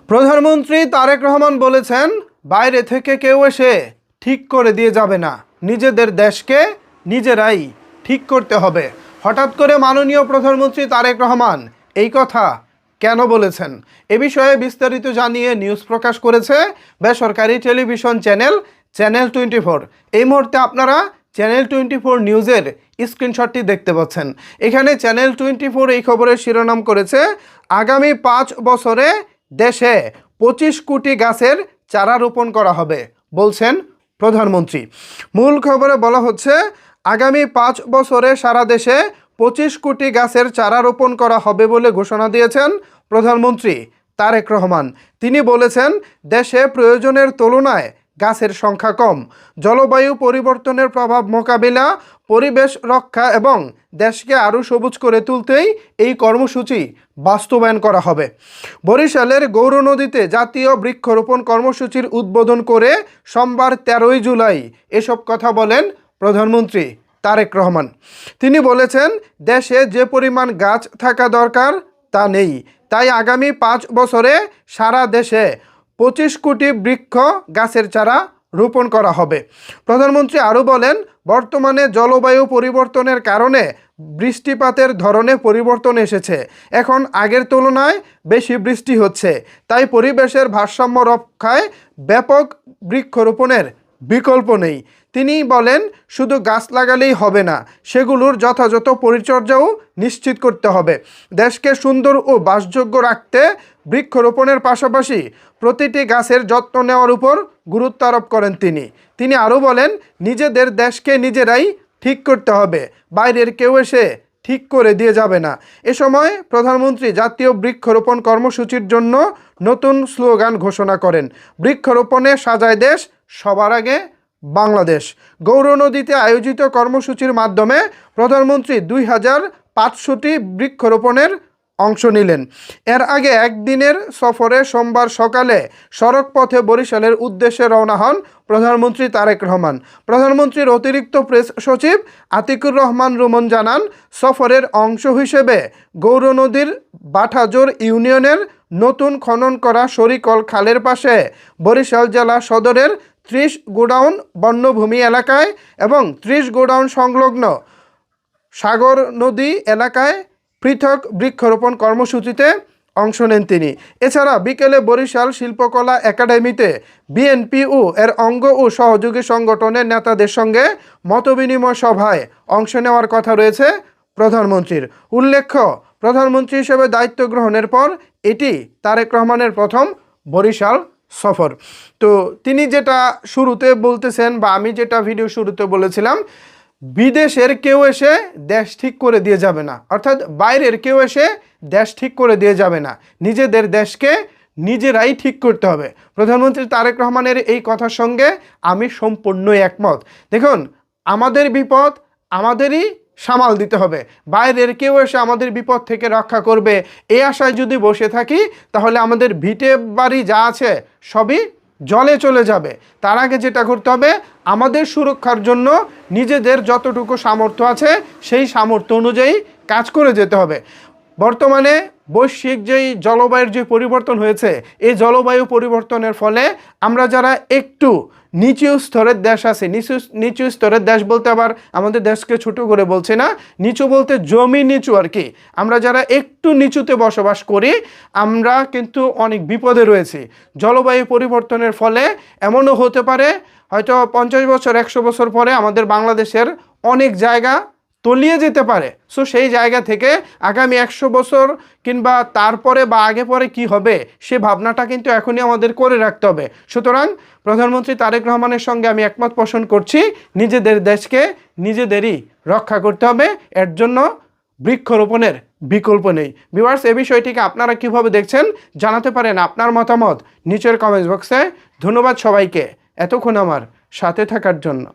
প্রধানমন্ত্রী তারেক রহমান বলেছেন, বাইরে থেকে কেউ এসে ঠিক করে দিয়ে যাবে না, নিজেদের দেশকে নিজেরাই ঠিক করতে হবে। হঠাৎ করে মাননীয় প্রধানমন্ত্রী তারেক রহমান এই কথা কেন বলেছেন, এ বিষয়ে বিস্তারিত জানিয়ে নিউজ প্রকাশ করেছে বেসরকারি টেলিভিশন চ্যানেল 24। এই মুহূর্তে আপনারা চ্যানেল 24 নিউজের স্ক্রিনশটটি দেখতে পাচ্ছেন। এখানে চ্যানেল 24 এই খবরের শিরোনাম করেছে, আগামী 5 বছরে দেশে 25 কোটি গাছের চারা রোপণ করা হবে, বলছেন প্রধানমন্ত্রী। মূল খবরে বলা হচ্ছে, আগামী 5 বছরে সারা দেশে 25 কোটি গাছের চারা রোপণ করা হবে বলে ঘোষণা দিয়েছেন প্রধানমন্ত্রী তারেক রহমান। তিনি বলেছেন, দেশে প্রয়োজনের তুলনায় গাছের সংখ্যা কম, জলবায়ু পরিবর্তনের প্রভাব মোকাবিলা, পরিবেশ রক্ষা এবং দেশকে আরও সবুজ করে তুলতেই এই কর্মসূচি বাস্তবায়ন করা হবে। বরিশালের গৌরনদীতে জাতীয় বৃক্ষরোপণ কর্মসূচির উদ্বোধন করে সোমবার 13 জুলাই এসব কথা বলেন প্রধানমন্ত্রী তারেক রহমান। তিনি বলেছেন, দেশে যে পরিমাণ গাছ থাকা দরকার তা নেই, তাই আগামী 5 বছরে সারা দেশে 25 কোটি বৃক্ষ গাছের চারা রোপণ করা হবে। প্রধানমন্ত্রী আরও বলেন, বর্তমানে জলবায়ু পরিবর্তনের কারণে বৃষ্টিপাতের ধরনে পরিবর্তন এসেছে, এখন আগের তুলনায় বেশি বৃষ্টি হচ্ছে, তাই পরিবেশের ভারসাম্য রক্ষায় ব্যাপক বৃক্ষরোপণের বিকল্প নেই। তিনি বলেন, শুধু গাছ লাগালেই হবে না, সেগুলোর যথাযথ পরিচর্যাও নিশ্চিত করতে হবে। দেশকে সুন্দর ও বাসযোগ্য রাখতে বৃক্ষরোপণের পাশাপাশি প্রতিটি গাছের যত্ন নেওয়ার উপর গুরুত্ব আরোপ করেন তিনি আরও বলেন, নিজেদের দেশকে নিজেরাই ঠিক করতে হবে, বাইরের কেউ এসে ঠিক করে দিয়ে যাবে না। এ সময় প্রধানমন্ত্রী জাতীয় বৃক্ষরোপণ কর্মসূচির জন্য নতুন স্লোগান ঘোষণা করেন, বৃক্ষরোপণে সাজায় দেশ, সবার আগে বাংলাদেশ। গৌরনদীতে আয়োজিত কর্মসূচির মাধ্যমে প্রধানমন্ত্রী 2500টি বৃক্ষরোপণের অংশ নিলেন। এর আগে একদিনের সফরে সোমবার সকালে সড়ক পথে বরিশালের উদ্দেশ্যে রওনা হন প্রধানমন্ত্রী তারেক রহমান। প্রধানমন্ত্রীর অতিরিক্ত প্রেস সচিব আতিকুর রহমান রুমন জানান, সফরের অংশ হিসেবে গৌরনদীর বাঠাজোর ইউনিয়নের নতুন খনন করা সরিকল খালের পাশে বরিশাল জেলা সদরের 30 গোডাউন বন্যভূমি এলাকায় এবং 30 গোডাউন সংলগ্ন সাগর নদী এলাকায় পৃথক বৃক্ষরোপণ কর্মসূচিতে অংশ নেন তিনি। এছাড়া বিকেলে বরিশাল শিল্পকলা একাডেমিতে বিএনপিও এর অঙ্গ ও সহযোগী সংগঠনের নেতাদের সঙ্গে মতবিনিময় সভায় অংশ নেওয়ার কথা রয়েছে প্রধানমন্ত্রীর। উল্লেখ্য, প্রধানমন্ত্রী হিসেবে দায়িত্ব গ্রহণের পর এটি তারেক রহমানের প্রথম বরিশাল সফর। তো তিনি যেটা শুরুতে বলতেছেন, বা আমি যেটা ভিডিও শুরুতে বলেছিলাম, বিদেশের কেউ এসে দেশ ঠিক করে দিয়ে যাবে না, অর্থাৎ বাইরের কেউ এসে দেশ ঠিক করে দিয়ে যাবে না, নিজেদের দেশকে নিজেরাই ঠিক করতে হবে। প্রধানমন্ত্রী তারেক রহমানের এই কথার সঙ্গে আমি সম্পূর্ণ একমত। দেখুন, আমাদের বিপদ আমাদেরই সামাল দিতে হবে, বাইরের কেউ এসে আমাদের বিপদ থেকে রক্ষা করবে এই আশায় যদি বসে থাকি, তাহলে আমাদের ভিটে বাড়ি যা আছে সবই জলে চলে যাবে। তার আগে যেটা করতে হবে, আমাদের সুরক্ষার জন্য নিজেদের যতটুকু সামর্থ্য আছে সেই সামর্থ্য অনুযায়ী কাজ করে যেতে হবে। বর্তমানে বৈশ্বিক যেই জলবায়ুর যে পরিবর্তন হয়েছে, এই জলবায়ু পরিবর্তনের ফলে আমরা যারা একটু নিচু স্তরের দেশ আছে, নিচু স্তরের দেশ বলতে আবার আমাদের দেশকে ছোট করে বলছে না, নিচু বলতে জমি নিচু আর কি, আমরা যারা একটু নিচুতে বসবাস করি, আমরা কিন্তু অনেক বিপদে রয়েছি। জলবায়ু পরিবর্তনের ফলে এমনও হতে পারে, হয়তো 50 বছর 100 বছর পরে আমাদের বাংলাদেশের অনেক জায়গা তলিয়ে যেতে পারে। সো সেই জায়গা থেকে আগামী 100 বছর কিংবা তারপরে বা আগে পরে কি হবে, সে ভাবনাটা কিন্তু এখনই আমাদের করে রাখতে হবে। সুতরাং প্রধানমন্ত্রী তারেক রহমানের সঙ্গে আমি একমত পোষণ করছি, নিজেদের দেশকে নিজেদেরই রক্ষা করতে হবে, এর জন্য বৃক্ষরোপণের বিকল্প নেই। ভিউয়ার্স, এই বিষয়টিকে আপনারা কিভাবে দেখছেন জানাতে পারেন আপনার মতামত নিচের কমেন্টস বক্সে। ধন্যবাদ সবাইকে এতক্ষণ আমার সাথে থাকার জন্য।